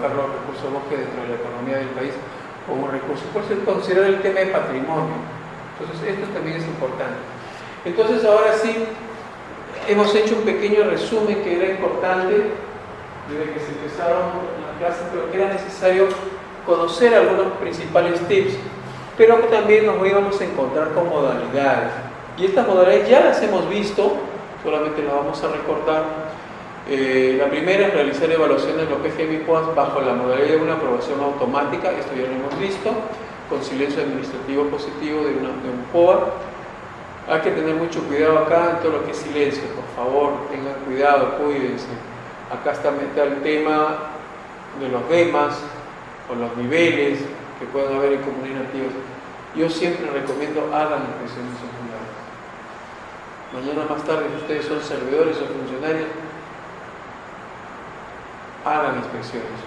colocar los recursos de bosque dentro de la economía del país como un recurso. Por eso considerar el tema de patrimonio. Entonces esto también es importante. Entonces ahora sí, hemos hecho un pequeño resumen que era importante desde que se empezaron las clases, pero que era necesario conocer algunos principales tips, pero que también nos íbamos a encontrar con modalidades. Y estas modalidades ya las hemos visto, solamente las vamos a recordar. La primera es realizar evaluaciones de los PGM y POAS bajo la modalidad de una aprobación automática, esto ya lo hemos visto, con silencio administrativo positivo de un POA. Hay que tener mucho cuidado acá en todo lo que es silencio, por favor, tengan cuidado, cuídense. Acá está el tema de los temas o los niveles que pueden haber en comunidades nativas. Yo siempre recomiendo hagan inspecciones oculares. Mañana más tarde, si ustedes son servidores o funcionarios, hagan inspecciones.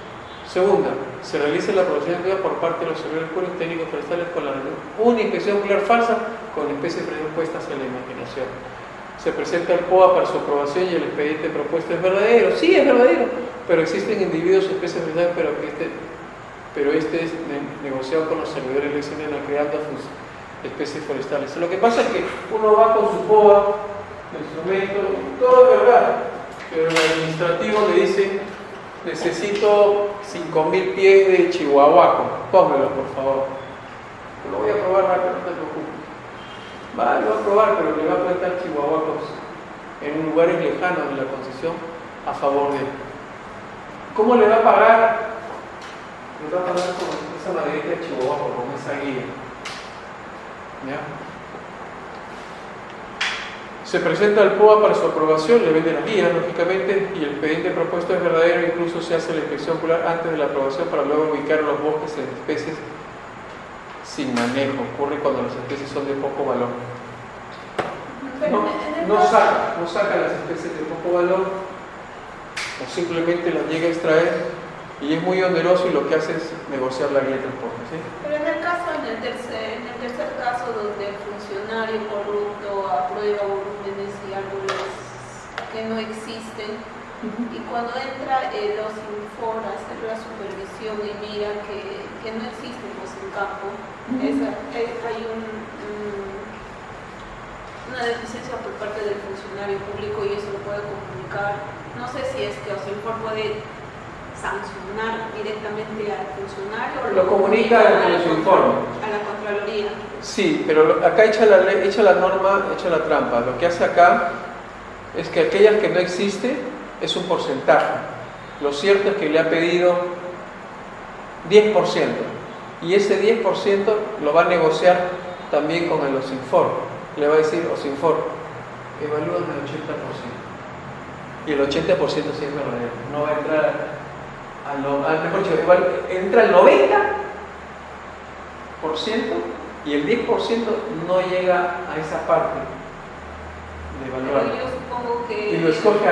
Segunda, se realiza la aprobación de por parte de los servidores públicos técnicos forestales con una inspección ocular falsa con especies predispuestas a la imaginación. Se presenta el POA para su aprobación y el expediente propuesto es verdadero. Sí, es verdadero, pero existen individuos o especies forestales, pero este es negociado con los servidores elecciones creando especies forestales. Lo que pasa es que uno va con su POA, el instrumento, todo es verdad, pero el administrativo le dice: necesito 5.000 pies de chihuahuaco, póngalo por favor. Lo voy a probar rápido, no te preocupes. Vale, lo va a probar, pero le va a plantar chihuahuacos en lugares lejanos de la concesión a favor de él. ¿Cómo le va a pagar? Le va a pagar con esa maderita de chihuahuaco, con esa guía. ¿Ya? Se presenta el POA para su aprobación, le vende la guía, lógicamente, y el expediente propuesto es verdadero, incluso se hace la inspección ocular antes de la aprobación para luego ubicar los bosques en especies sin manejo. Ocurre cuando las especies son de poco valor. No saca las especies de poco valor, o simplemente las llega a extraer, y es muy oneroso, y lo que hace es negociar la guía de transporte. ¿Sí? Pero en el tercer caso, donde el funcionario corrupto aprueba volúmenes y árboles que no existen, y cuando entra los Infor a hacer la supervisión y mira que no existen pues en campo, hay una deficiencia por parte del funcionario público, y eso lo puede comunicar. No sé si es que Infor puede sancionar directamente al funcionario, o lo comunica a los informes, a la Contraloría. Sí, pero acá echa la ley, echa la norma, echa la trampa. Lo que hace acá es que aquellas que no existe es un porcentaje. Lo cierto es que le ha pedido 10%, y ese 10% lo va a negociar también con el OSINFOR. Le va a decir: OSINFOR, evalúan el 80%, y el 80% sí es verdadero. No va a entrar mejor dicho, entra el 90%, y el 10% no llega a esa parte de evaluar. Pero yo supongo que... Y se escoge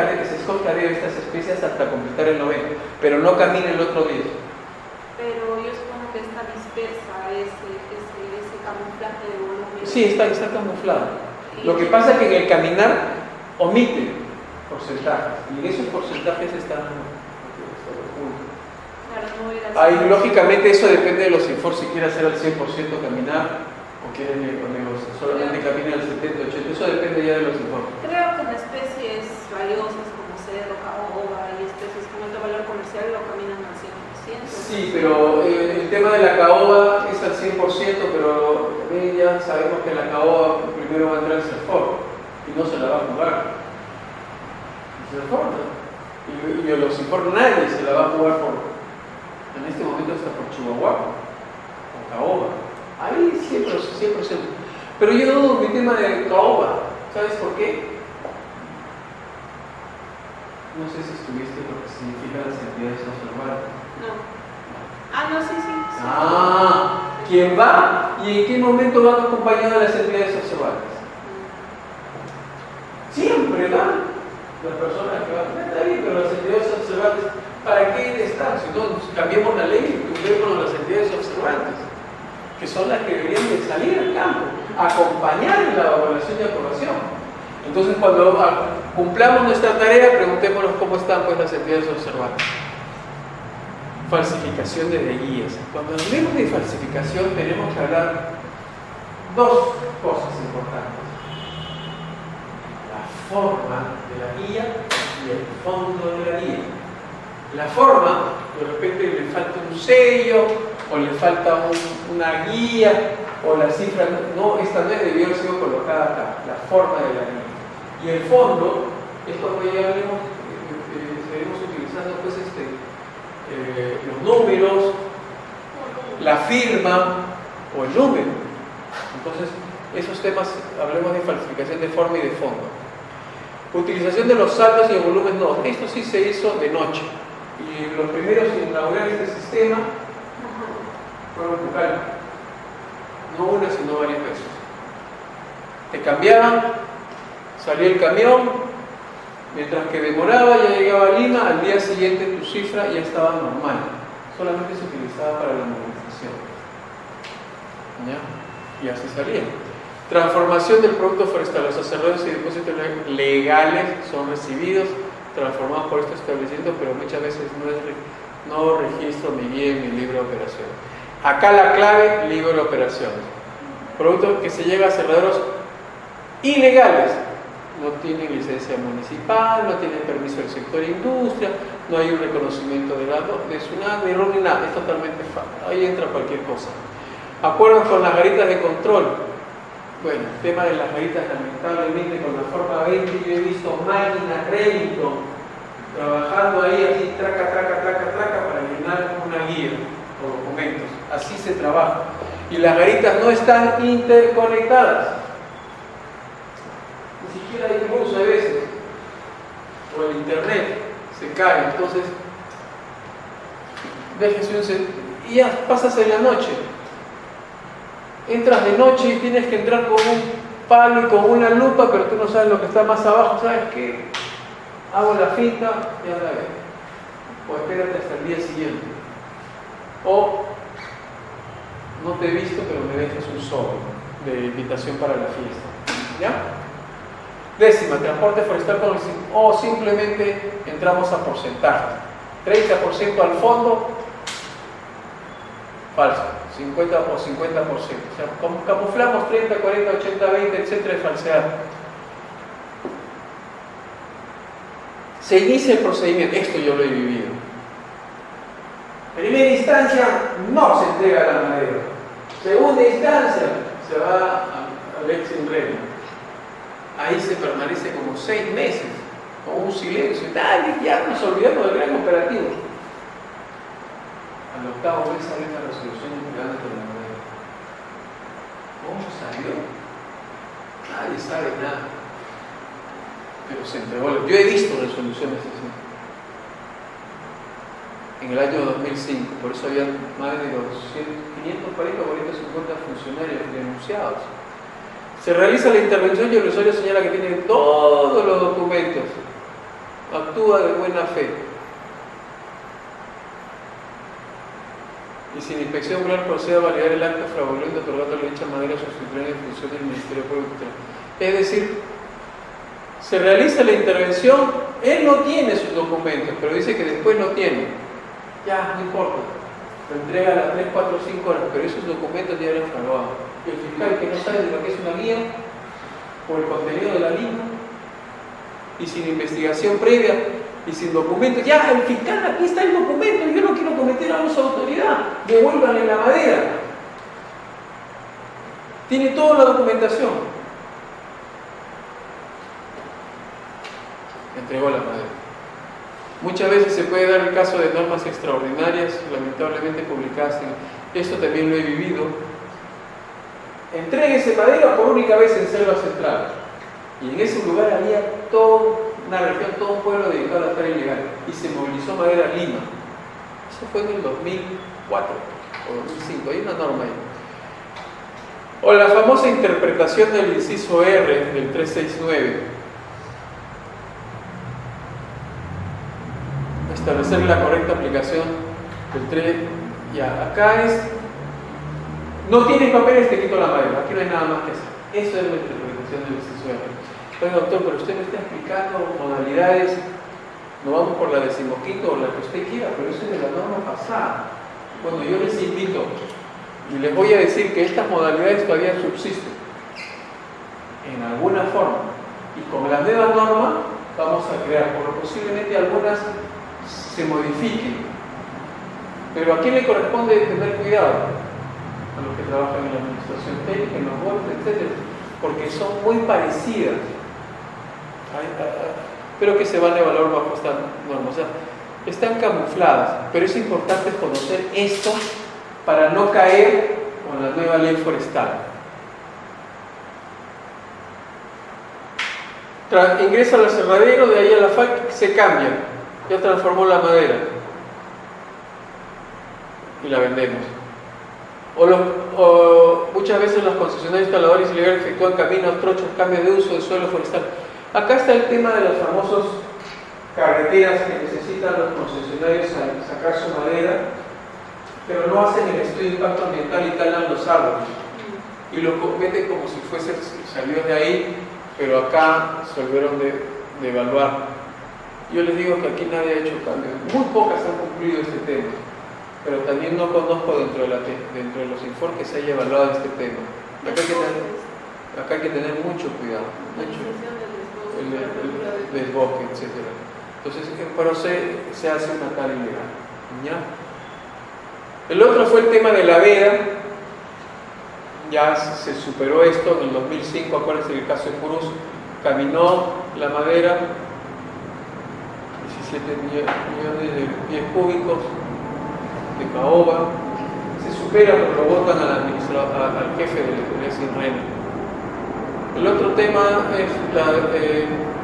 a dedo estas especies hasta completar el 90%, pero no camina el otro 10%. Pero yo supongo que está dispersa ese camuflaje de volumen. Sí, está camuflado. Lo que pasa es que en el caminar omite porcentajes, y esos porcentajes están... Ahí, lógicamente, eso depende de los Infor, si quiere hacer al 100% caminar o quiere solamente caminar al 70, 80, eso depende ya de los Infor. Creo que en especies valiosas como cedro, caoba y especies con alto valor comercial lo caminan al 100%. Sí, pero el tema de la caoba es al 100%, pero también ya sabemos que la caoba primero va a entrar al CERFOR y no se la va a jugar. El CERFOR, ¿no? Y a los Infor nadie se la va a jugar en este momento está por Chihuahua o caoba. Ahí 100%. Pero yo dudo mi tema de caoba. ¿Sabes por qué? No sé si estuviste lo que significan las entidades observadas. No. No, sí. ¿Quién va y en qué momento van acompañadas las entidades observadas? Siempre van las personas que van. Está bien, pero las entidades observantes, ¿para qué están? Si no, cambiemos la ley y tumbémonos las entidades observantes, que son las que deberían de salir al campo, acompañar en la evaluación y aprobación. Entonces, cuando cumplamos nuestra tarea, preguntémonos cómo están pues las entidades observantes. falsificación de guías. Cuando hablemos de falsificación tenemos que hablar dos cosas importantes: la forma de la guía y el fondo de la guía. La forma, de repente le falta un sello, o le falta una guía, o la cifra, no, esta no debió haber sido colocada acá, la forma de la guía. Y el fondo es cuando ya seguiremos utilizando pues los números, la firma o el número. Entonces, esos temas, hablemos de falsificación de forma y de fondo. Utilización de los saldos y el volumen, no, esto sí se hizo de noche. Y los primeros en inaugurar este sistema fueron Pucallpa. No una, sino varias veces. Te cambiaban, salía el camión, mientras que demoraba, ya llegaba a Lima, al día siguiente tu cifra ya estaba normal. Solamente se utilizaba para la movilización. ¿Ya? Y así salía. Transformación del producto forestal. Los aserraderos y depósitos legales son recibidos, transformados por este establecimiento, pero muchas veces no registro mi guía en mi libro de operación. Acá la clave, libro de operaciones. Producto que se llega a aserraderos ilegales. No tienen licencia municipal, no tienen permiso del sector industria, no hay un reconocimiento de SUNAT, ni RON ni nada, es totalmente falso. Ahí entra cualquier cosa. Acuerdos con las garitas de control. Bueno, el tema de las garitas, lamentablemente con la forma 20 yo he visto máquinas Remington trabajando ahí así, traca, para llenar una guía o documentos. Así se trabaja. Y las garitas no están interconectadas. Ni siquiera hay luz a veces. O el internet se cae. Entonces, déjese y ya pasas en la noche. Entras de noche y tienes que entrar con un palo y con una lupa, pero tú no sabes lo que está más abajo. ¿Sabes qué? Hago la finta y anda a ver. O espérate hasta el día siguiente. O no te he visto, pero me dejas un sobre de invitación para la fiesta. ¿Ya? Décima, transporte forestal con o simplemente entramos a porcentajes. 30% al fondo, falso. 50 o 50%. O sea, camuflamos 30, 40, 80, 20, etcétera, de falsedad. Se inicia el procedimiento. Esto yo lo he vivido. Primera instancia, no se entrega la madera. Segunda instancia, se va al ex in rem. Ahí se permanece como 6 meses, con un silencio. Dale, ya nos olvidamos del gran operativo. Al octavo mes sale la resolución entregada por la madera. ¿Cómo salió? Nadie sabe nada. Pero se entregó. Yo he visto resoluciones así. En el año 2005, por eso había más de 540 o 450 funcionarios denunciados. Se realiza la intervención y el usuario señala que tiene todos los documentos. Actúa de buena fe. Y sin inspección plural procede a validar el acta fraudulento otorgándole dicha madera sustituida en función del Ministerio Público. Es decir, se realiza la intervención, él no tiene sus documentos, pero dice que después no tiene. Ya, no importa. Lo entrega a las 3, 4, 5 horas, pero esos documentos ya eran fraudados. Y el fiscal que no sabe de lo que es una guía, por el contenido de la línea, y sin investigación previa, y sin documento, ya, el fiscal, aquí está el documento, yo no quiero cometer abuso de autoridad, devuélvanle la madera. Tiene toda la documentación. Entregó la madera. Muchas veces se puede dar el caso de normas extraordinarias, lamentablemente publicadas. Esto también lo he vivido. Entréguese madera por única vez en Selva Central. Y en ese lugar había toda una región, todo un pueblo dedicado a estar ilegal. Y se movilizó madera a Lima. Eso fue en el 2004 o 2005. Hay una norma ahí. O la famosa interpretación del inciso R del 369. Establecer la correcta aplicación del 3. Ya, acá es. No tienes papeles, te quito la madera. Aquí no hay nada más que hacer. Eso es la interpretación del inciso R. Oiga, doctor, pero usted me está explicando modalidades No vamos por la 15ª o la que usted quiera, pero eso es de la norma pasada. Bueno, yo les invito y les voy a decir que estas modalidades todavía subsisten en alguna forma. Y con la nueva norma vamos a crear, por posiblemente algunas se modifiquen. Pero ¿a quién le corresponde tener cuidado? A los que trabajan en la administración técnica, en los boards, etc. Porque son muy parecidas. Pero que se van a evaluar bajo esta norma. O sea, están camufladas, pero es importante conocer esto para no caer con la nueva ley forestal. Ingresa al aserradero, de ahí a la FAC, se cambia, ya transformó la madera y la vendemos. O muchas veces los concesionarios instaladores ilegales efectúan caminos, trochos, cambios de uso de suelo forestal. Acá está el tema de las famosas carreteras que necesitan los concesionarios a sacar su madera, pero no hacen el estudio de impacto ambiental y talan los árboles. Y lo cometen como si salió de ahí, pero acá se olvidaron de evaluar. Yo les digo que aquí nadie ha hecho cambios. Muy pocas han cumplido este tema, pero también no conozco dentro de los informes que se haya evaluado este tema. Acá hay que tener mucho cuidado. El desbosque, etc. Entonces, pero se hace una tala ilegal. ¿Ya? El otro fue el tema de la veda. Ya se superó esto en el 2005, acuérdense del caso de Purús, caminó la madera, 17 millones de pies cúbicos de caoba, se supera, pero lo votan al jefe del SINRENA. El otro tema es la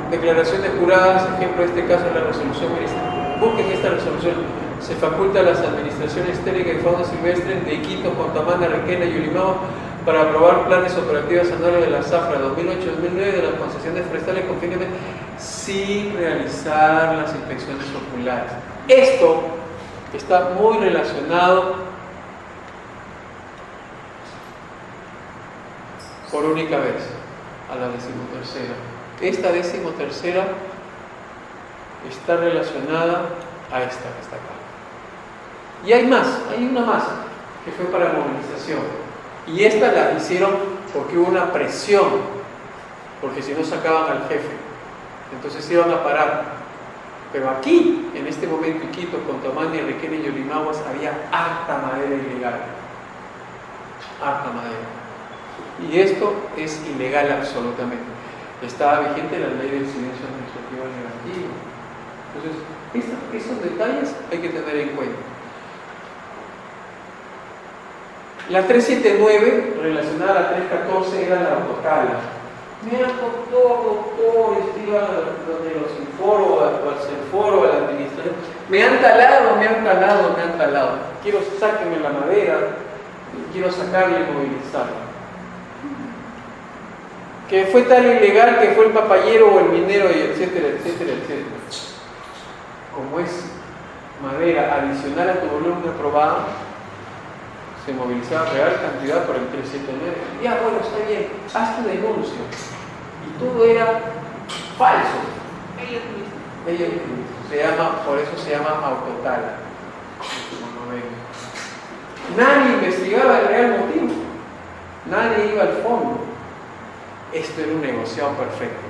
declaración de juradas, ejemplo de este caso es la resolución ministerial. Busquen esta resolución. Se faculta a las administraciones técnicas de fauna silvestre de Iquitos, Contamana, Requena y Yulimao para aprobar planes operativos anuales de la Zafra 2008-2009 de las concesiones forestales con fines de sin realizar las inspecciones oculares. Esto está muy relacionado por única vez a la 13ª. Esta 13ª está relacionada a esta que está acá. Y hay una más que fue para movilización. Y esta la hicieron porque hubo una presión, porque si no sacaban al jefe, entonces iban a parar. Pero aquí, en este momento, Iquitos, Contamana, Requena y Yolimaguas, había harta madera ilegal. Harta madera. Y esto es ilegal absolutamente. Estaba vigente la ley del silencio administrativo negativo. Entonces, esos detalles hay que tener en cuenta. La 379, relacionada a la 314, era la autotala. Doctor, iba donde los Inforo, al Celforo, al administrador. Me han talado. Quiero sáquenme la madera, quiero sacarla y movilizarla. Que fue tal ilegal que fue el papayero o el minero, y etcétera. Como es madera adicional a tu volumen aprobado, se movilizaba real cantidad por el 379. Ya, bueno, está bien, haz tu denuncia. Y todo era falso. Por eso se llama autotala. Nadie investigaba el real motivo. Nadie iba al fondo. Esto era un negociado perfecto.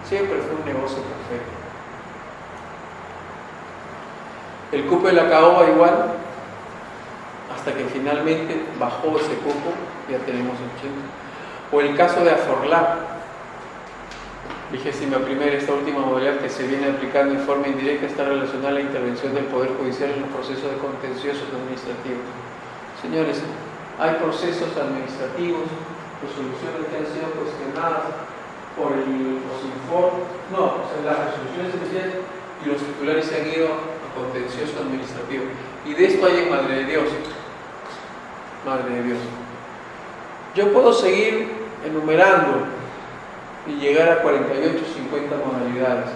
Siempre fue un negocio perfecto. El cupo de la caoba igual, hasta que finalmente bajó ese cupo, ya tenemos 80. O el caso de Aforlá, 21ª, esta última modalidad que se viene aplicando en forma indirecta está relacionada a la intervención del Poder Judicial en los procesos de contenciosos administrativos. Señores, hay procesos administrativos, resoluciones que han sido cuestionadas por los informes, las resoluciones especiales, y los titulares se han ido a contencioso administrativo. Y de esto hay en Madre de Dios. Yo puedo seguir enumerando y llegar a 48, 50 modalidades,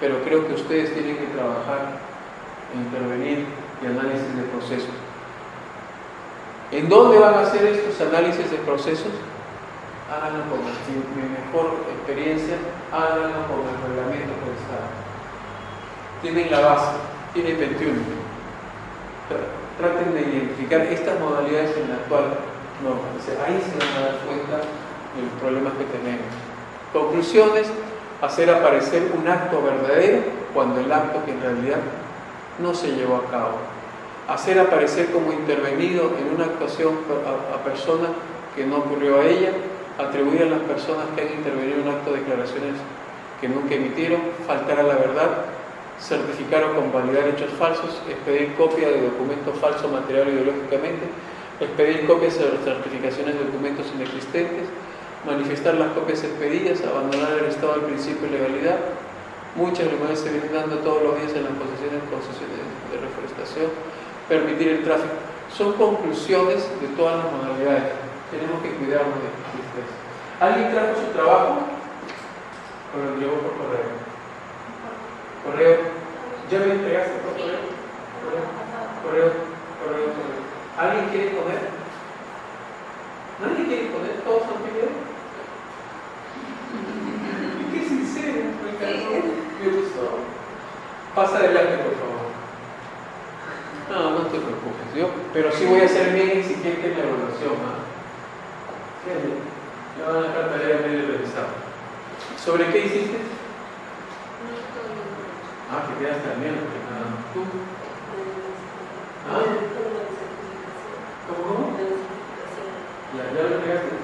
pero creo que ustedes tienen que trabajar, intervenir y análisis de procesos. ¿En dónde van a hacer estos análisis de procesos? Háganlo con mi mejor experiencia, háganlo con el reglamento forestal. tienen la base, tienen 21. Traten de identificar estas modalidades en la actual norma. Ahí se van a dar cuenta de los problemas que tenemos. Conclusiones: hacer aparecer un acto verdadero cuando el acto que en realidad no se llevó a cabo. Hacer aparecer como intervenido en una actuación a persona que no ocurrió a ella. Atribuir a las personas que han intervenido en un acto de declaraciones que nunca emitieron. Faltar a la verdad. Certificar o convalidar hechos falsos. Expedir copia de documento falso material o ideológicamente. Expedir copias de certificaciones de documentos inexistentes. Manifestar las copias expedidas. Abandonar el estado del principio de legalidad. Muchas reuniones se vienen dando todos los días en las concesiones de reforestación. Permitir el tráfico. Son conclusiones de todas las modalidades. Tenemos que cuidarnos de ustedes. ¿Alguien trajo su trabajo? ¿O lo llevó por correo? ¿Correo? ¿Ya me entregaste por correo? ¿Correo? ¿Alguien quiere poner? ¿Nadie quiere poner? ¿Todos han pedido? ¡Qué sincero! Me encantó. Me gustó. Pasa adelante, por favor. No te preocupes. Pero sí voy a ser bien exigente en la evaluación. Ya van a dejar tarea medio revisada. ¿Sobre qué hiciste? Que quedaste al menos. ¿Tú? ¿Cómo? ¿Ya lo entregaste?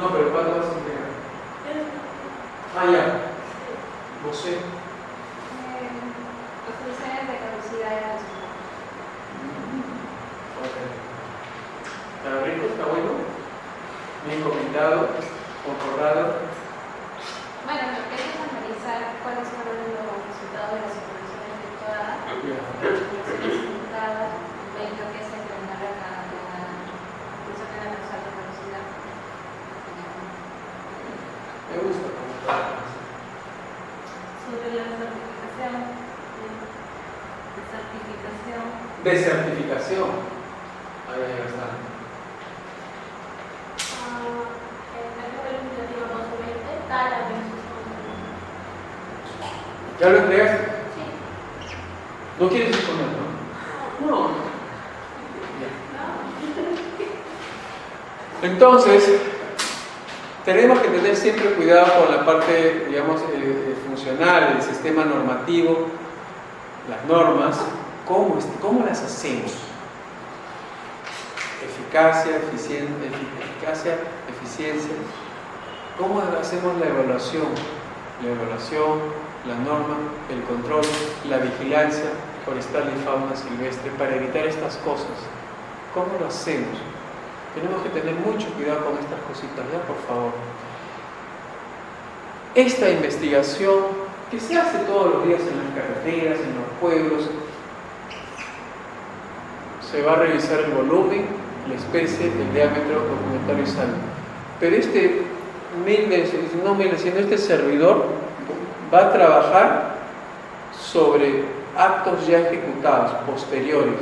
No, pero ¿cuándo vas a entregar? Ya. No sé. Las funciones de caducidad de los ¿Está rico? ¿Está bueno? Bien comentado, concordado. Bueno, lo que es analizar cuáles fueron los resultados de las operaciones efectuadas, las ejecutadas, y lo que es implementar la función de la causal de caducidad. Me gusta comentar. Sobre la certificación. Desertificación. Ahí está. ¿Ya lo entregaste? Sí. ¿No quieres exponer, no? No. Entonces, tenemos que tener siempre cuidado con la parte, digamos, funcional, el sistema normativo, las normas. ¿Cómo las hacemos? Eficacia, eficiencia. ¿Cómo hacemos la evaluación? La norma, el control, la vigilancia forestal y fauna silvestre para evitar estas cosas. ¿Cómo lo hacemos? Tenemos que tener mucho cuidado con estas cositas, ¿ya? Por favor. Esta investigación que se hace todos los días en las carreteras, en los pueblos, se va a revisar el volumen, la especie, el diámetro, documentario y saldo. Pero este servidor va a trabajar sobre actos ya ejecutados, posteriores.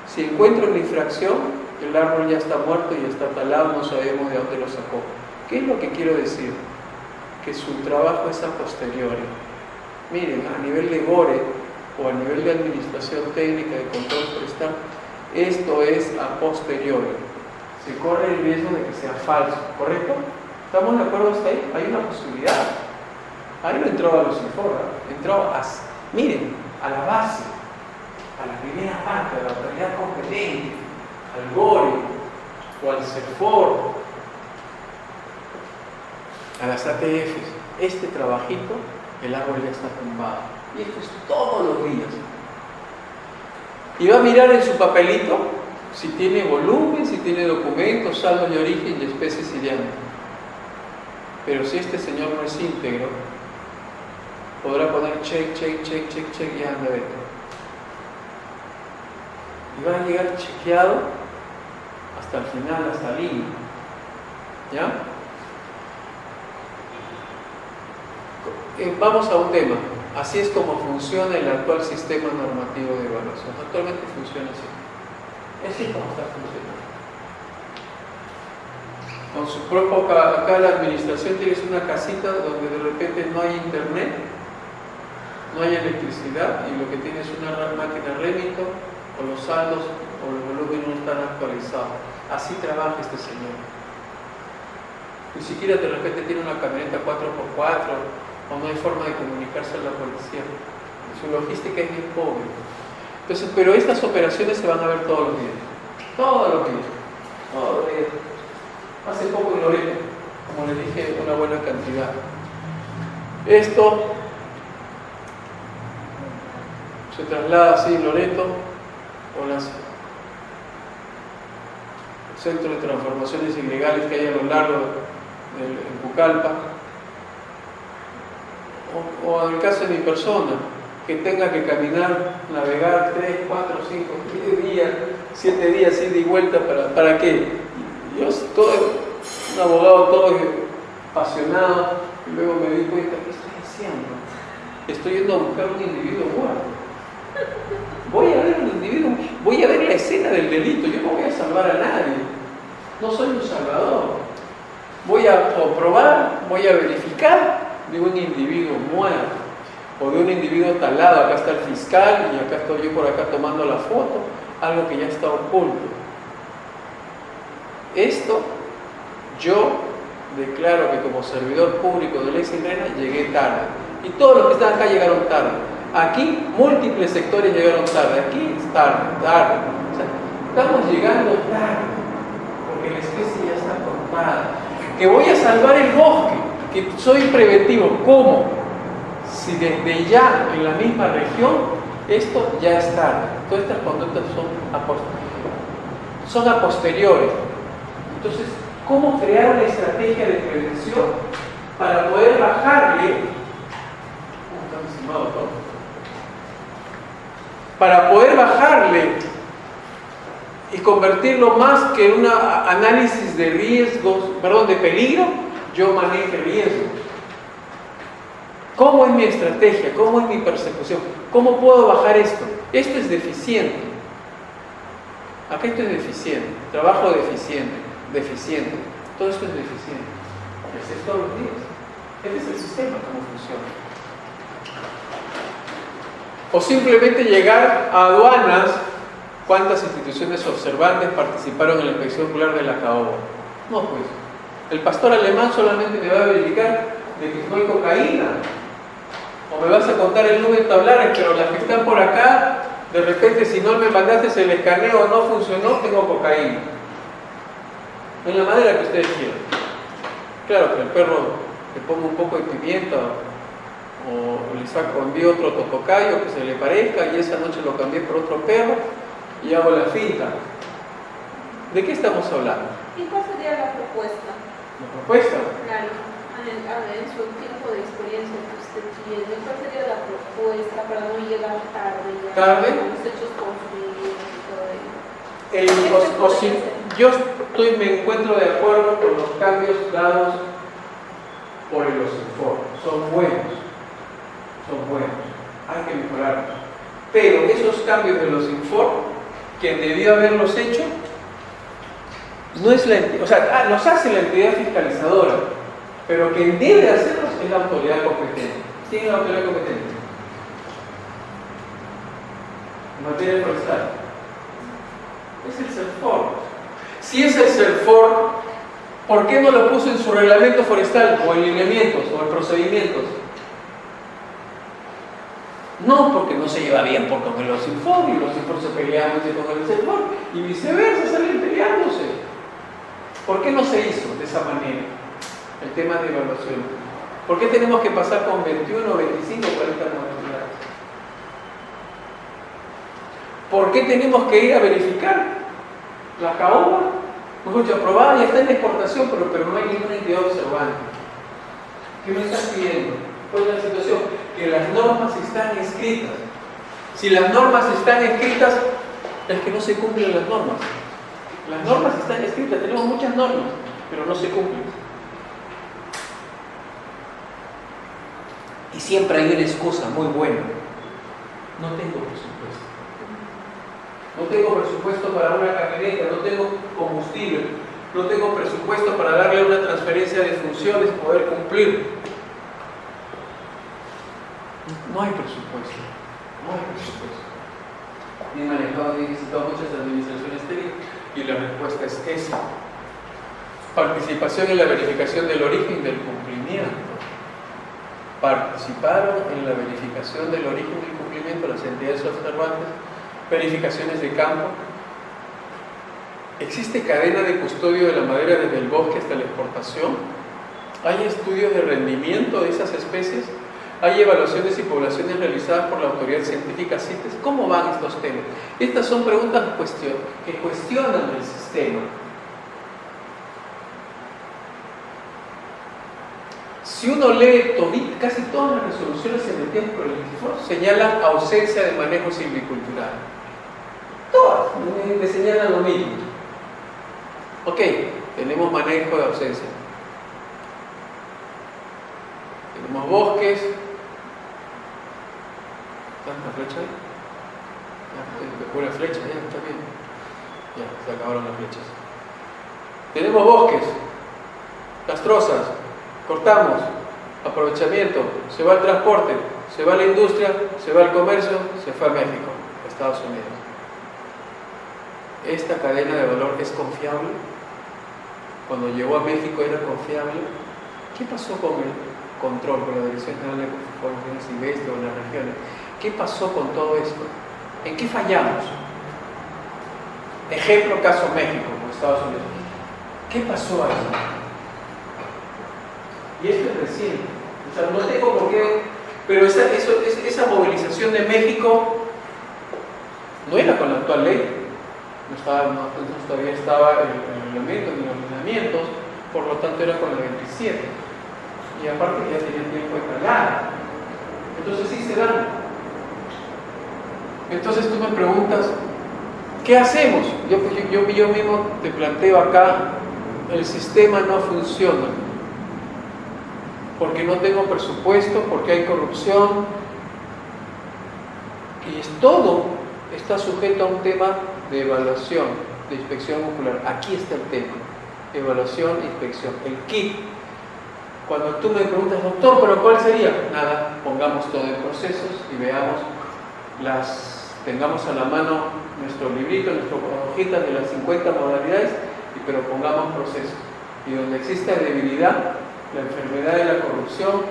Si encuentra una infracción, el árbol ya está muerto y está talado, no sabemos de dónde lo sacó. ¿Qué es lo que quiero decir? Que su trabajo es a posteriori. Miren, a nivel de GORE o a nivel de administración técnica de control forestal, esto es a posteriori. Se corre el riesgo de que sea falso, ¿correcto? ¿Estamos de acuerdo hasta ahí? Hay una posibilidad. Ahí no entró a los Infogra, entró miren, a la base, a la primera parte, a la autoridad competente, al GORE o al CERFOR, a las ATFs. Este trabajito, el árbol ya está tumbado. Y esto es todos los días. Y va a mirar en su papelito si tiene volumen, si tiene documentos, saldos de origen y especies y diámetro. Pero si este señor no es íntegro, podrá poner check y anda dentro. Y va a llegar chequeado hasta el final, hasta la línea. ¿Ya? Vamos a un tema. Así es como funciona el actual sistema normativo de evaluación. Actualmente funciona así. Así es como está funcionando. con su propio, acá la administración tienes una casita donde de repente no hay internet, no hay electricidad y lo que tienes es una máquina Remington o los saldos o los volúmenes no están actualizados. Así trabaja este señor. Ni siquiera de repente tiene una camioneta 4x4 o no hay forma de comunicarse a la policía. Su logística es bien pobre. Entonces, pero estas operaciones se van a ver todos los días. Todos los días. Todos los días. Hace poco en Loreto, como les dije, una buena cantidad. Esto se traslada así en Loreto o las centros de transformaciones ilegales que hay a lo largo en Pucallpa, o en el caso de mi persona, que tenga que caminar, navegar 3, 4, 5, 10 días, 7 días, ida y vuelta, ¿para qué? Yo todo, un abogado todo apasionado, y luego me di cuenta, ¿qué estoy haciendo? Estoy yendo a buscar un individuo muerto. Voy a ver un individuo, voy a ver la escena del delito, yo no voy a salvar a nadie, no soy un salvador. Voy a comprobar, voy a verificar de un individuo muerto o de un individuo talado. Acá está el fiscal y acá estoy yo por acá tomando la foto, algo que ya está oculto. Esto yo declaro que como servidor público de Ley Sirena llegué tarde y todos los que están acá llegaron tarde. Aquí múltiples sectores llegaron tarde, aquí es tarde. O sea, estamos llegando tarde porque la especie ya está cortada. Que voy a salvar el bosque, que soy preventivo. ¿Cómo? Si desde ya en la misma región esto ya es tarde. Todas estas conductas son a posteriores. Entonces, ¿cómo crear una estrategia de prevención para poder bajarle? Para poder bajarle y convertirlo más que en un análisis de riesgos, de peligro, yo maneje riesgo. ¿Cómo es mi estrategia? ¿Cómo es mi persecución? ¿Cómo puedo bajar esto? Esto es deficiente. Acá esto es deficiente. Trabajo deficiente. Todo esto es deficiente. Es todos los días. Este es el sistema, cómo funciona. O simplemente llegar a aduanas. ¿Cuántas instituciones observantes participaron en la inspección regular de la caoba? No, pues. El pastor alemán solamente me va a verificar de que no hay cocaína. O me vas a contar el número de tablares, pero las que están por acá, de repente si no me mandaste el escaneo o no funcionó, tengo cocaína. En la madera que ustedes quieran. Claro que el perro le pongo un poco de pimienta o le saco, envío otro totocayo que se le parezca y esa noche lo cambié por otro perro y hago la finta. ¿De qué estamos hablando? ¿Y cuál sería la propuesta? ¿La propuesta? Claro, en su tiempo de experiencia que usted tiene, ¿cuál sería la propuesta para no llegar tarde? ¿Tarde? Los hechos confluyen y todo ello. Yo me encuentro de acuerdo con los cambios dados por el OSINFOR. Son buenos. Hay que mejorarlos. Pero esos cambios de los OSINFOR, quien debió haberlos hecho, no es la entidad, o sea, los hace la entidad fiscalizadora, pero quien debe hacerlos es la autoridad competente. ¿Quién es la autoridad competente? En materia forestal. Es el CERFOR. Si es el CERFOR, ¿por qué no lo puso en su reglamento forestal, o en lineamientos, o en procedimientos? No, porque no se lleva bien con el OSINFOR, y los OSINFOR se pelean con el CERFOR, y viceversa, salen peleándose. ¿Por qué no se hizo de esa manera el tema de evaluación? ¿Por qué tenemos que pasar con 21, 25, 40 modalidades? ¿Por qué tenemos que ir a verificar la caoba? Mejor dicho, aprobada, ya está en exportación, pero no hay ninguna entidad observante. ¿Qué me estás pidiendo? ¿Cuál es la situación? Que las normas están escritas. Si las normas están escritas, es que no se cumplen las normas. Las normas están escritas, tenemos muchas normas, pero no se cumplen. Y siempre hay una excusa muy buena. No tengo presupuesto. No tengo presupuesto para una camioneta, no tengo combustible. no tengo presupuesto para darle una transferencia de funciones, poder cumplir. No hay presupuesto, no hay presupuesto. Bien manejado, bien visitado muchas administraciones técnicas y la respuesta es esa. Participación en la verificación del origen del cumplimiento. Participaron en la verificación del origen del cumplimiento las entidades observantes, verificaciones de campo. ¿Existe cadena de custodio de la madera desde el bosque hasta la exportación? ¿Hay estudios de rendimiento de esas especies? ¿Hay evaluaciones y poblaciones realizadas por la autoridad científica CITES? ¿Cómo van estos temas? Estas son preguntas que cuestionan el sistema. Si uno lee casi todas las resoluciones emitidas por el ICFOR señalan ausencia de manejo silvicultural. Todas me señalan lo mismo. Ok, tenemos manejo de ausencia. Tenemos bosques. ¿Está la flecha ahí? Ya, pura flecha, ya, está bien. Ya, se acabaron las flechas. Tenemos bosques, castrosas, cortamos, aprovechamiento, se va el transporte, se va la industria, se va el comercio, se fue a México, a Estados Unidos. ¿Esta cadena de valor es confiable? Cuando llegó a México era confiable. ¿Qué pasó con el control, con la Dirección General de Confederaciones Silvestres o en las regiones? ¿Qué pasó con todo esto? ¿En qué fallamos? Ejemplo, caso México o Estados Unidos. ¿Qué pasó ahí? Y esto es reciente. O sea, no tengo por qué. Pero esa movilización de México no era con la actual ley. Entonces todavía estaba el reglamento ni los lineamientos, por lo tanto era con la 27. Y aparte ya tenía tiempo de cargar. Entonces sí se dan. Entonces tú me preguntas, ¿qué hacemos? Yo mismo te planteo acá, el sistema no funciona. Porque no tengo presupuesto, porque hay corrupción. Y todo está sujeto a un tema de evaluación, de inspección ocular. Aquí está el tema, evaluación e inspección. El kit, cuando tú me preguntas, doctor, ¿pero cuál sería? Nada, pongamos todo en procesos y veamos tengamos a la mano nuestro librito, nuestra hojita de las 50 modalidades, pero pongamos procesos. Y donde exista debilidad, la enfermedad de la corrupción,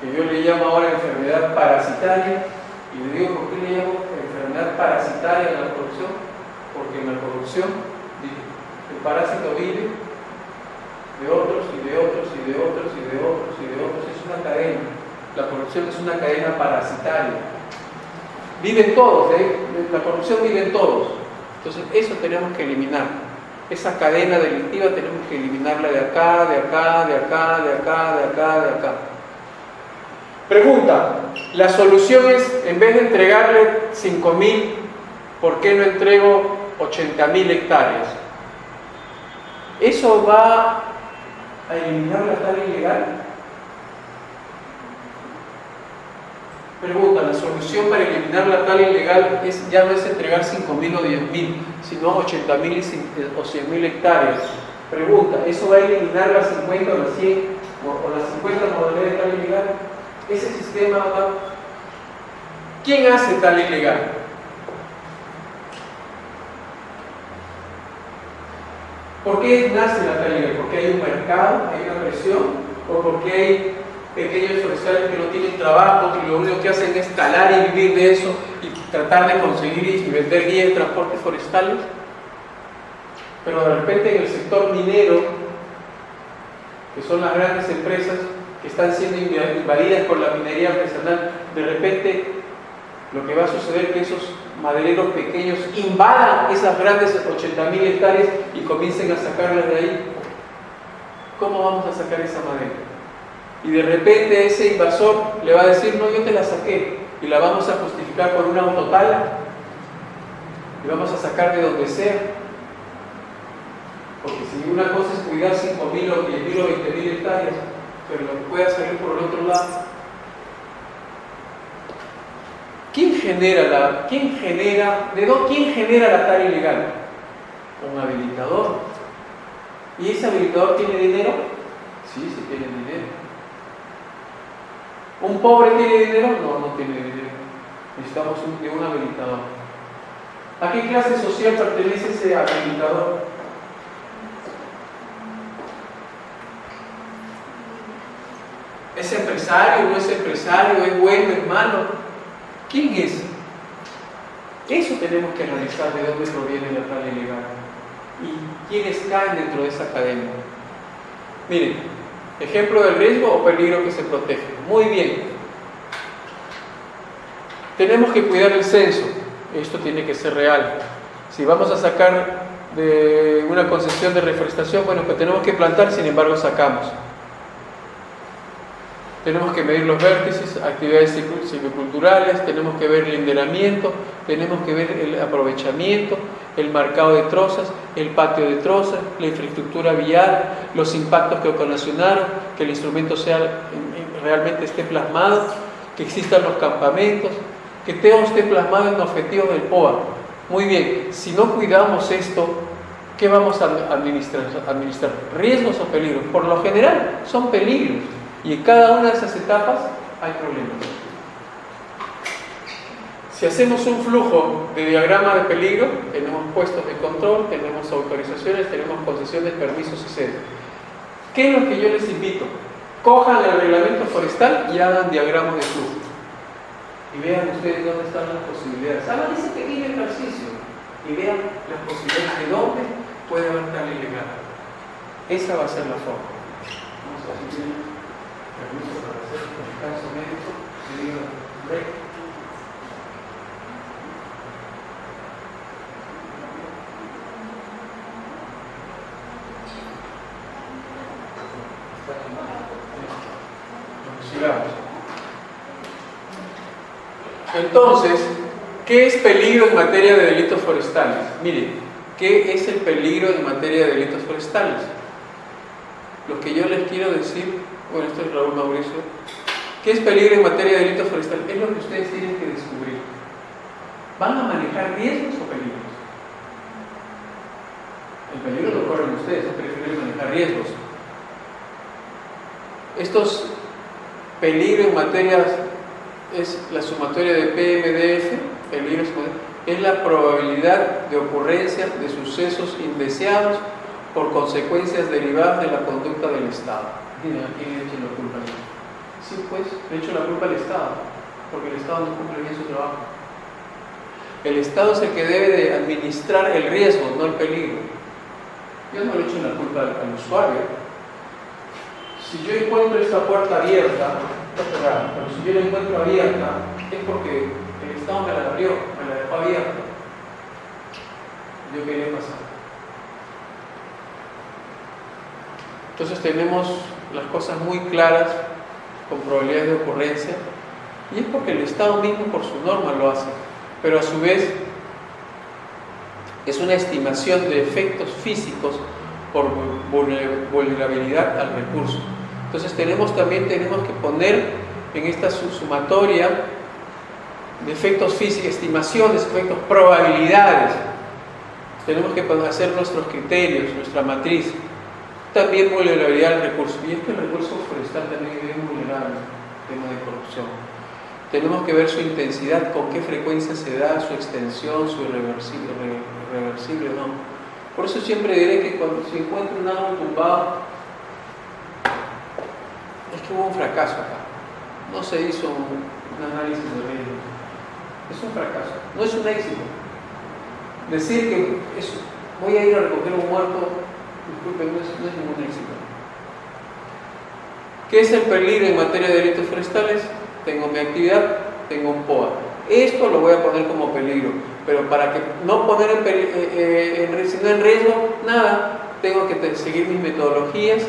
que yo le llamo ahora enfermedad parasitaria, y le digo, ¿por qué le llamo enfermedad parasitaria a la corrupción? Porque en la corrupción el parásito vive de otros y de otros y de otros y de otros y de otros. Es una cadena. La corrupción es una cadena parasitaria. Viven todos, la corrupción vive en todos. Entonces eso tenemos que eliminar. Esa cadena delictiva tenemos que eliminarla de acá, de acá, de acá, de acá, de acá, de acá. Pregunta, la solución es, en vez de entregarle 5.000, ¿por qué no entrego 80.000 hectáreas? ¿Eso va a eliminar la tala ilegal? Pregunta, la solución para eliminar la tala ilegal ya no es entregar 5.000 o 10.000, sino 80.000 o 100.000 hectáreas. Pregunta, ¿eso va a eliminar las 50 o las 100 o las 50 modalidades de tala ilegal? Ese sistema va... ¿Quién hace tala ilegal? ¿Por qué nace la tala ilegal? ¿Porque hay un mercado, hay una presión? ¿O porque hay pequeños forestales que no tienen trabajo, que lo único que hacen es talar y vivir de eso y tratar de conseguir y vender guías de transportes forestales? Pero de repente en el sector minero, que son las grandes empresas que están siendo invadidas por la minería artesanal, de repente lo que va a suceder es que esos madereros pequeños invadan esas grandes 80.000 hectáreas y comiencen a sacarlas de ahí. ¿Cómo vamos a sacar esa madera? Y de repente ese invasor le va a decir, no, yo te la saqué, y la vamos a justificar por una autotala, y vamos a sacar de donde sea. Porque si una cosa es cuidar 5.000 o 10.000 o 20.000 hectáreas, pero lo que pueda salir por el otro lado. ¿Quién genera la tala ilegal? Un habilitador. ¿Y ese habilitador tiene dinero? Sí, sí tiene dinero. ¿Un pobre tiene dinero? No, no tiene dinero. Necesitamos de un habilitador. ¿A qué clase social pertenece ese habilitador? ¿Es empresario? ¿No es empresario? ¿Es bueno? ¿Es malo? ¿Quién es? Eso tenemos que analizar, de dónde proviene la tal ilegal y quiénes caen dentro de esa academia. Miren, ejemplo del riesgo o peligro que se protege. Muy bien. Tenemos que cuidar el censo. Esto tiene que ser real. Si vamos a sacar de una concesión de reforestación, bueno, pues tenemos que plantar, sin embargo sacamos. Tenemos que medir los vértices, actividades silviculturales, tenemos que ver el linderamiento, tenemos que ver el aprovechamiento, el marcado de trozas, el patio de trozas, la infraestructura vial, los impactos que ocasionaron, que el instrumento realmente esté plasmado, que existan los campamentos, que todo esté plasmado en objetivos del POA. Muy bien, si no cuidamos esto, ¿qué vamos a administrar? ¿Riesgos o peligros? Por lo general son peligros. Y en cada una de esas etapas hay problemas. Si hacemos un flujo de diagrama de peligro, tenemos puestos de control, tenemos autorizaciones, tenemos concesiones, permisos y sedes. ¿Qué es lo que yo les invito? Cojan el reglamento forestal y hagan diagramas de flujo. Y vean ustedes dónde están las posibilidades. Hagan ese pequeño ejercicio y vean las posibilidades de dónde puede haber tal ilegal. Esa va a ser la forma. Vamos a ver si tienen permiso para hacer el descanso médico. Le digo, break. Entonces, ¿qué es peligro en materia de delitos forestales? Miren, ¿qué es el peligro en materia de delitos forestales? Lo que yo les quiero decir, bueno, esto es Raúl Mauricio, ¿qué es peligro en materia de delitos forestales? Es lo que ustedes tienen que descubrir. ¿Van a manejar riesgos o peligros? El peligro lo corren ustedes, prefieren manejar riesgos. Estos peligros en materia es la sumatoria de PMDF, peligros, es la probabilidad de ocurrencia de sucesos indeseados por consecuencias derivadas de la conducta del Estado. Miren, ¿a quién le echan la culpa? Sí, pues, le echo la culpa al Estado, porque el Estado no cumple bien su trabajo. El Estado es el que debe de administrar el riesgo, no el peligro. Yo no le echo la culpa al usuario. Si yo encuentro esta puerta abierta, está cerrada, pero si yo la encuentro abierta, es porque el Estado me la abrió, me la dejó abierta. Yo quería pasar. Entonces tenemos las cosas muy claras, con probabilidades de ocurrencia, y es porque el Estado mismo por su norma lo hace, pero a su vez es una estimación de efectos físicos por vulnerabilidad al recurso. Entonces tenemos que poner en esta sumatoria de efectos físicos, estimaciones, efectos, probabilidades. Tenemos que hacer nuestros criterios, nuestra matriz. También vulnerabilidad al recurso. Y es que el recurso forestal también es bien vulnerable, tema de corrupción. Tenemos que ver su intensidad, con qué frecuencia se da, su extensión, su reversible o no. Por eso siempre diré que cuando se encuentra un árbol tumbado, es que hubo un fracaso acá. No se hizo un análisis de riesgo. Es un fracaso, no es un éxito. Decir que voy a ir a recoger un muerto, disculpen, no es ningún éxito. ¿Qué es el peligro en materia de delitos forestales? Tengo mi actividad, tengo un POA. Esto lo voy a poner como peligro, pero para que no poner en riesgo, nada, tengo que seguir mis metodologías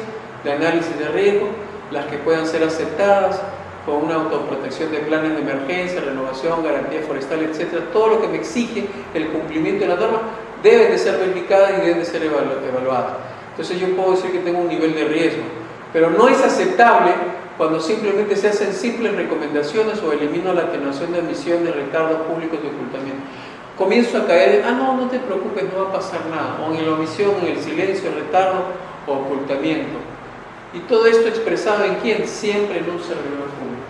de análisis de riesgo, las que puedan ser aceptadas, con una autoprotección de planes de emergencia, renovación, garantía forestal, etc. Todo lo que me exige el cumplimiento de la norma deben de ser verificadas y deben de ser evaluadas. Entonces yo puedo decir que tengo un nivel de riesgo, pero no es aceptable cuando simplemente se hacen simples recomendaciones o elimino la atenuación de emisiones, retardos públicos de ocultamiento. Comienzo a caer, no te preocupes, no va a pasar nada, o en la omisión, en el silencio, el retardo, o ocultamiento. Y todo esto expresado en quién? Siempre en un servidor público.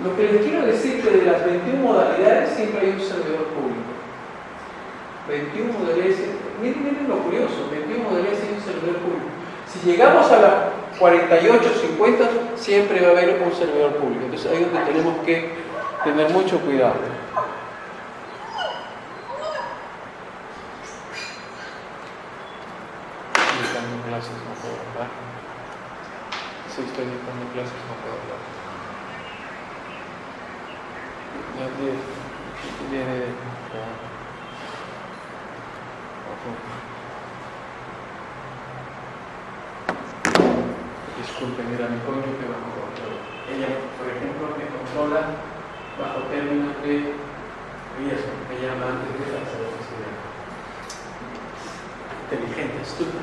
Lo que les quiero decir es que de las 21 modalidades siempre hay un servidor público. 21 modalidades, miren lo curioso, 21 modalidades hay un servidor público. Si llegamos a las 48, 50, siempre va a haber un servidor público. Entonces ahí es donde tenemos que tener mucho cuidado. Dictando clases no puedo hablar. Si estoy dictando clases no puedo hablar. Disculpen, era mi cónyuge bajo control. Ella, por ejemplo, me controla bajo términos de riesgo. Me llama antes de la necesidad. Inteligente, astuta.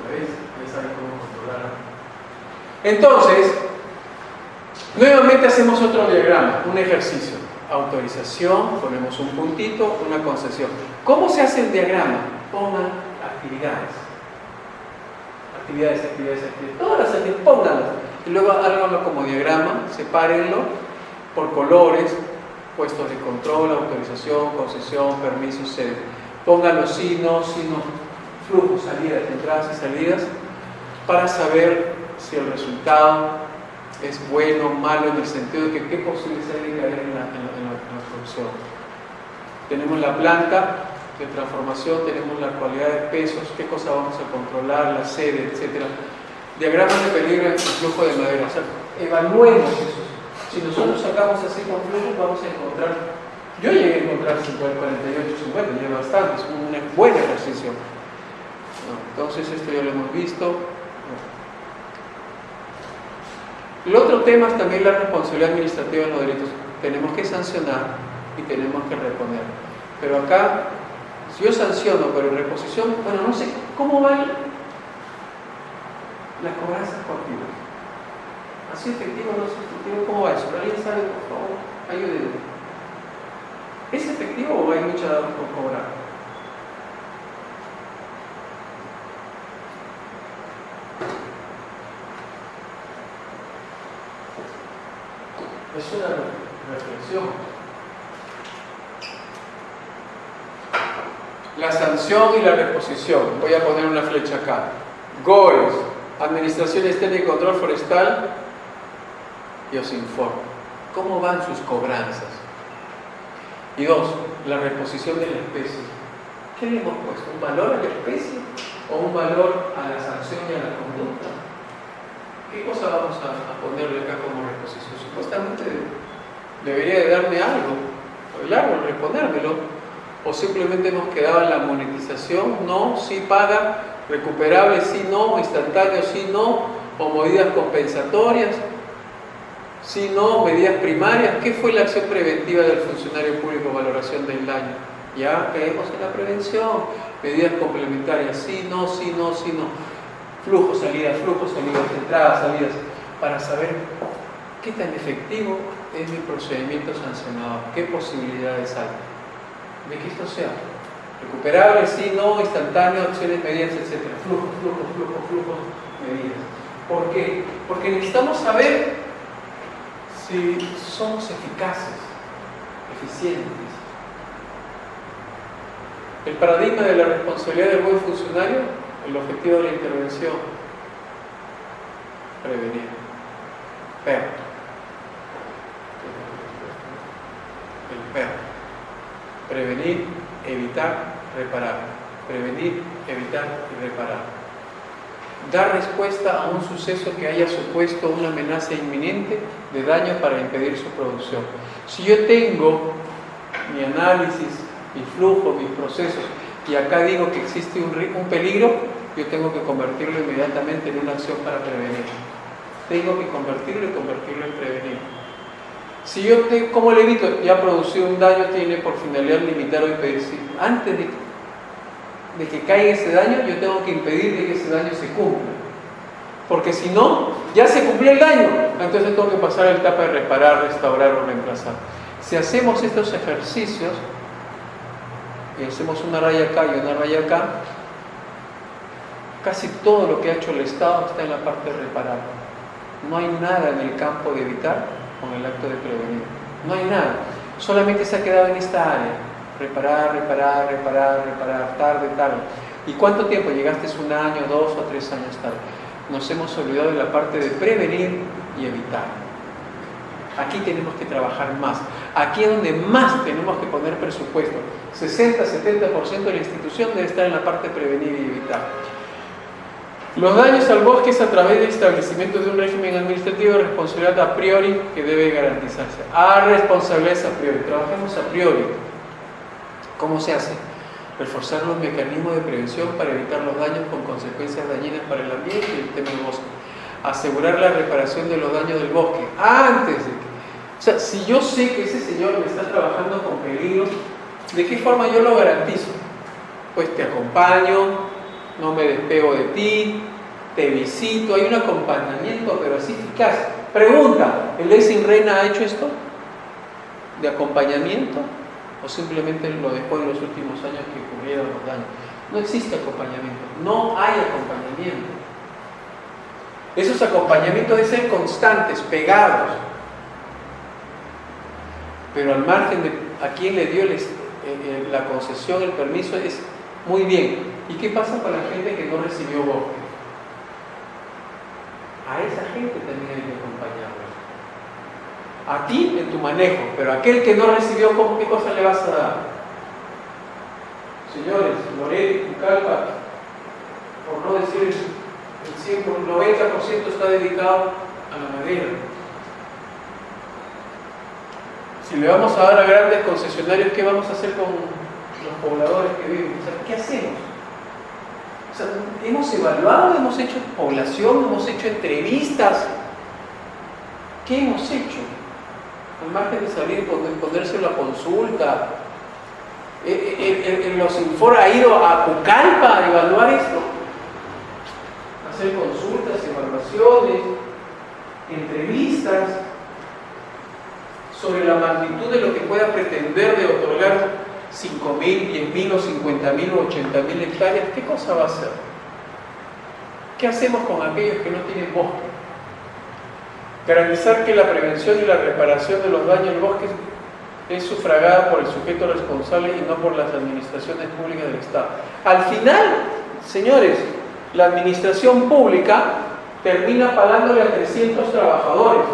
¿Ves? Ya saben cómo controlar. Entonces, nuevamente hacemos otro diagrama, un ejercicio. Autorización, ponemos un puntito, una concesión. ¿Cómo se hace el diagrama? Pongan actividades. Actividades. Todas las actividades, pónganlas. Y luego háganlo como diagrama, sepárenlo por colores, puestos de control, autorización, concesión, permisos, sede. Pónganlo sí, no, flujos, salidas, entradas y salidas, para saber si el resultado es bueno o malo, en el sentido de que qué posibilidades hay de caer en la producción. Tenemos la planta de transformación, tenemos la cualidad de pesos, qué cosa vamos a controlar, la sede, etc. Diagramas de peligro en flujo de madera. O sea, evaluemos eso. Si nosotros sacamos así con flujos, vamos a encontrar. Yo llegué a encontrar 48, 50, ya bastante, es un buen ejercicio. Entonces, esto ya lo hemos visto. El otro tema es también la responsabilidad administrativa en los delitos. Tenemos que sancionar y tenemos que reponer. Pero acá, si yo sanciono, pero en reposición, bueno, no sé cómo van las cobranzas coactivas. ¿Así efectivo o no es efectivo? ¿Cómo va eso? ¿Alguien sabe, por favor? Ayúdenme. ¿Es efectivo o hay mucha deuda por cobrar? Es una reflexión. La sanción y la reposición. Voy a poner una flecha acá. GOES, Administración Externa y Control Forestal, y os informo. ¿Cómo van sus cobranzas? Y dos, la reposición de la especie. ¿Qué le hemos puesto? ¿Un valor a la especie o un valor a la sanción y a la conducta? ¿Qué cosa vamos a ponerle acá como reposición? Supuestamente debería de darme algo, el árbol, reponérmelo, o simplemente hemos quedado en la monetización, no, sí paga, recuperable, sí, no, instantáneo, sí, no, o medidas compensatorias, sí, no, medidas primarias. ¿Qué fue la acción preventiva del funcionario público, valoración del daño? Ya caemos en la prevención, medidas complementarias, sí, no, sí, no, sí, no. Flujos, salidas, entradas, salidas, para saber qué tan efectivo es mi procedimiento sancionador, qué posibilidades hay de que esto sea recuperable, sí, no, instantáneo, acciones, medidas, etc. Flujos, medidas. ¿Por qué? Porque necesitamos saber si somos eficaces, eficientes. El paradigma de la responsabilidad del buen funcionario, el objetivo de la intervención, prevenir. PER. El PER. Prevenir, evitar, reparar. Prevenir, evitar y reparar. Dar respuesta a un suceso que haya supuesto una amenaza inminente de daño para impedir su producción. Si yo tengo mi análisis, mi flujo, mis procesos, y acá digo que existe un peligro, yo tengo que convertirlo inmediatamente en una acción para prevenir. Tengo que convertirlo en prevenir. Si yo ¿cómo le evito? Ya producido un daño, tiene por finalidad limitar o impedir. Si antes de que caiga ese daño, yo tengo que impedir de que ese daño se cumpla. Porque si no, ya se cumplió el daño. Entonces tengo que pasar a la etapa de reparar, restaurar o reemplazar. Si hacemos estos ejercicios, y hacemos una raya acá y una raya acá, Casi todo lo que ha hecho el Estado está en la parte de reparar. No hay nada en el campo de evitar con el acto de prevenir. No hay nada. Solamente se ha quedado en esta área. Reparar, tarde. ¿Y cuánto tiempo? Llegaste 1 año, 2 o 3 años tarde. Nos hemos olvidado de la parte de prevenir y evitar. Aquí tenemos que trabajar más. Aquí es donde más tenemos que poner presupuesto. 60-70% de la institución debe estar en la parte de prevenir y evitar. Los daños al bosque es a través del establecimiento de un régimen administrativo de responsabilidad a priori que debe garantizarse. Responsabilidades a priori. Trabajemos a priori. ¿Cómo se hace? Reforzar los mecanismos de prevención para evitar los daños con consecuencias dañinas para el ambiente y el tema del bosque. Asegurar la reparación de los daños del bosque antes de que... O sea, si yo sé que ese señor me está trabajando con peligro, ¿de qué forma yo lo garantizo? Pues te acompaño, no me despego de ti, te visito, hay un acompañamiento, pero así eficaz. Pregunta, ¿el Ley Reina ha hecho esto? ¿De acompañamiento? ¿O simplemente lo dejó en los últimos años que ocurrieron los daños? No existe acompañamiento, no hay acompañamiento. Esos acompañamientos deben ser constantes, pegados. Pero al margen de a quién le dio la concesión, el permiso, es muy bien. ¿Y qué pasa con la gente que no recibió bosque? A esa gente también hay que acompañarla. A ti en tu manejo, pero a aquel que no recibió, ¿qué cosa le vas a dar? Señores, Loreto y Pucallpa, por no decir el 90% está dedicado a la madera. Si le vamos a dar a grandes concesionarios, ¿qué vamos a hacer con los pobladores que viven? O sea, ¿qué hacemos? O sea, hemos evaluado, hemos hecho población, hemos hecho entrevistas. ¿Qué hemos hecho? Al margen de salir y ponerse la consulta. Los Infor ha ido a Pucallpa a evaluar esto. Hacer consultas, evaluaciones, entrevistas sobre la magnitud de lo que pueda pretender de otorgar 5.000, 10.000 o 50.000 o 80.000 hectáreas. ¿Qué cosa va a hacer? ¿Qué hacemos con aquellos que no tienen bosque? Garantizar que la prevención y la reparación de los daños al bosque es sufragada por el sujeto responsable y no por las administraciones públicas del Estado. Al final, señores, la administración pública termina pagándole a 300 trabajadores.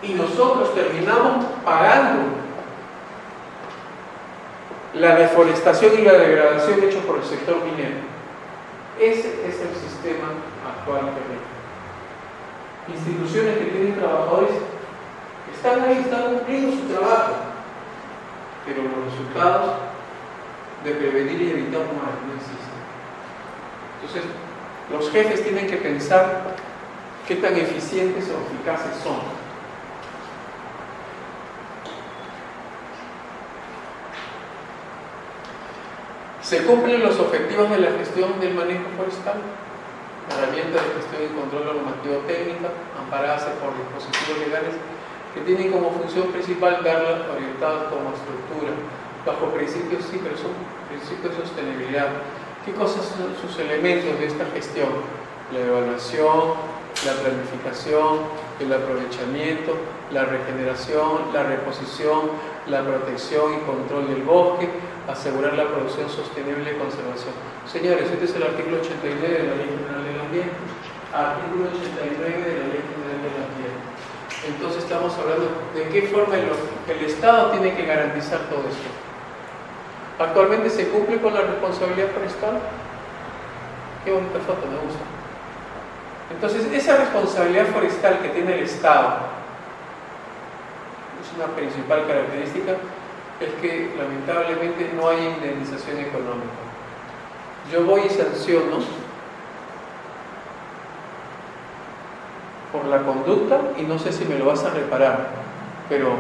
Y nosotros terminamos pagando la deforestación y la degradación hecho por el sector minero. Ese es el sistema actual que hay. Instituciones que tienen trabajadores están ahí, están cumpliendo su trabajo, pero los resultados de prevenir y evitar no existen. Entonces, los jefes tienen que pensar qué tan eficientes o eficaces son. ¿Se cumplen los objetivos de la gestión del manejo forestal? Herramientas de gestión y control normativo-técnica, amparadas por dispositivos legales que tienen como función principal darlas orientadas como estructura, bajo principios, sí, pero son principios de sostenibilidad. ¿Qué cosas son sus elementos de esta gestión? La evaluación, la planificación, el aprovechamiento, la regeneración, la reposición, la protección y control del bosque, asegurar la producción sostenible y conservación. Señores, este es el artículo 89 de la Ley General del Ambiente. Artículo 89 de la Ley General del Ambiente. Entonces estamos hablando de qué forma el Estado tiene que garantizar todo esto. ¿Actualmente se cumple con la responsabilidad forestal? Qué bonita foto, me gusta. Entonces, esa responsabilidad forestal que tiene el Estado, es una principal característica, es que lamentablemente no hay indemnización económica. Yo voy y sanciono por la conducta y no sé si me lo vas a reparar, pero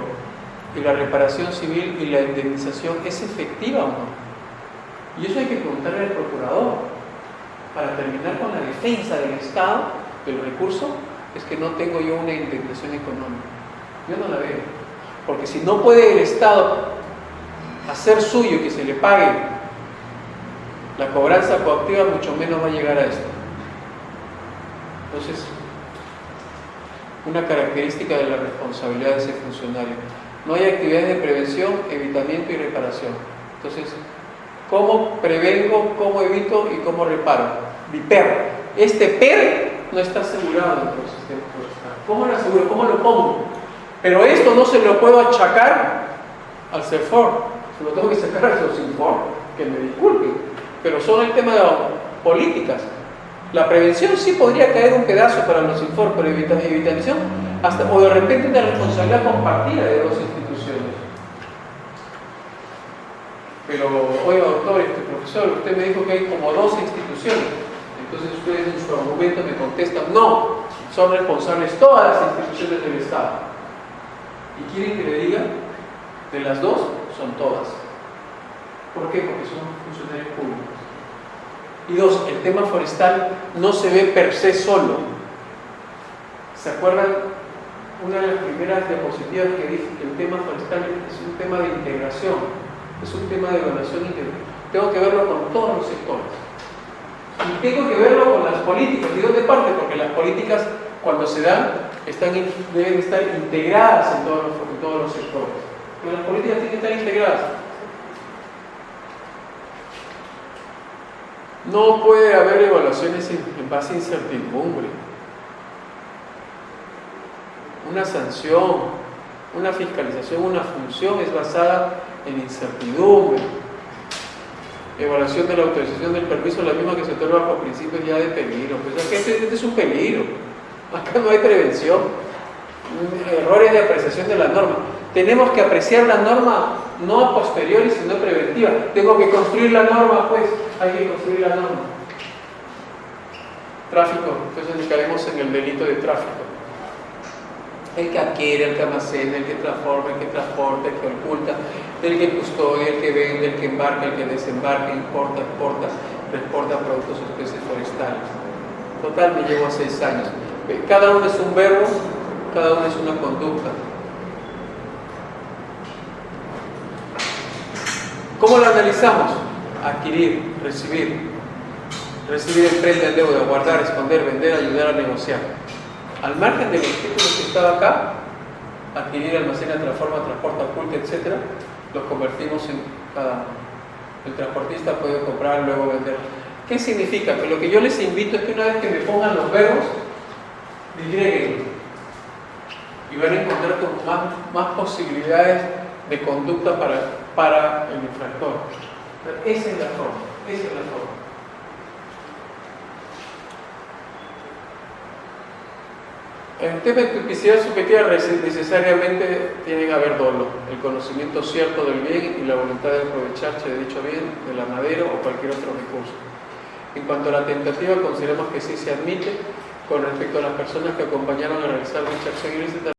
¿y la reparación civil y la indemnización es efectiva o no? Y eso hay que preguntarle al procurador. Para terminar con la defensa del Estado, del recurso, es que no tengo yo una indemnización económica. Yo no la veo. Porque si no puede el Estado hacer suyo que se le pague La cobranza coactiva mucho menos va a llegar a esto. Entonces, una característica de la responsabilidad de ese funcionario. No hay actividades de prevención, evitamiento y reparación. Entonces, ¿cómo prevengo, cómo evito y cómo reparo? PER. Este PER no está asegurado en el sistema forestal. ¿Cómo lo aseguro? ¿Cómo lo pongo? Pero esto no se lo puedo achacar al CEFOR. Se lo tengo que sacar al SOCINFOR, que me disculpen. Pero son el tema de políticas. La prevención sí podría caer un pedazo para los SOCINFOR, pero evitación, hasta, o de repente una responsabilidad compartida de dos instituciones. Pero, oiga doctor, profesor, usted me dijo que hay como 12 instituciones. Entonces ustedes en su argumento me contestan, no, son responsables todas las instituciones del Estado. ¿Y quieren que le diga? De las dos, son todas. ¿Por qué? Porque son funcionarios públicos. Y dos, el tema forestal no se ve per se solo. ¿Se acuerdan? Una de las primeras diapositivas que dije que el tema forestal es un tema de integración, es un tema de evaluación integral. Tengo que verlo con todos los sectores. Y tengo que verlo con las políticas. ¿Y dónde parte? Porque las políticas, cuando se dan, deben estar integradas en todos los sectores. Pero las políticas tienen que estar integradas. No puede haber evaluaciones en base a incertidumbre. Una sanción, una fiscalización, una función es basada en incertidumbre. Evaluación de la autorización del permiso, la misma que se otorga por principios ya de peligro. Pues es que este es un peligro. Acá no hay prevención. Errores de apreciación de la norma. Tenemos que apreciar la norma no a posteriori, sino preventiva. Tengo que construir la norma, pues. Hay que construir la norma. Tráfico. Entonces caemos en el delito de tráfico. El que adquiere, el que almacena, el que transforma, el que transporta, el que oculta, el que custodia, el que vende, el que embarca, el que desembarca, importa, exporta, transporta productos o especies forestales. Total, me llevo a 6 años. Cada uno es un verbo, cada uno es una conducta. ¿Cómo lo analizamos? Adquirir, recibir emprenda en deuda, guardar, esconder, vender, ayudar a negociar. Al margen de los títulos que estaba acá, adquirir, almacena, transforma, transporta, oculta, etc., los convertimos en cada uno. El transportista puede comprar, luego vender. ¿Qué significa? Que lo que yo les invito es que una vez que me pongan los verbos, disgreguen y van a encontrar más posibilidades de conducta para el infractor. Esa es la forma, esa es la forma. En el tema de tipicidad subjetiva necesariamente tiene que haber dolo, el conocimiento cierto del bien y la voluntad de aprovecharse de dicho bien, de la madera o cualquier otro recurso. En cuanto a la tentativa, consideramos que sí se admite con respecto a las personas que acompañaron a realizar dicha acción ilícita.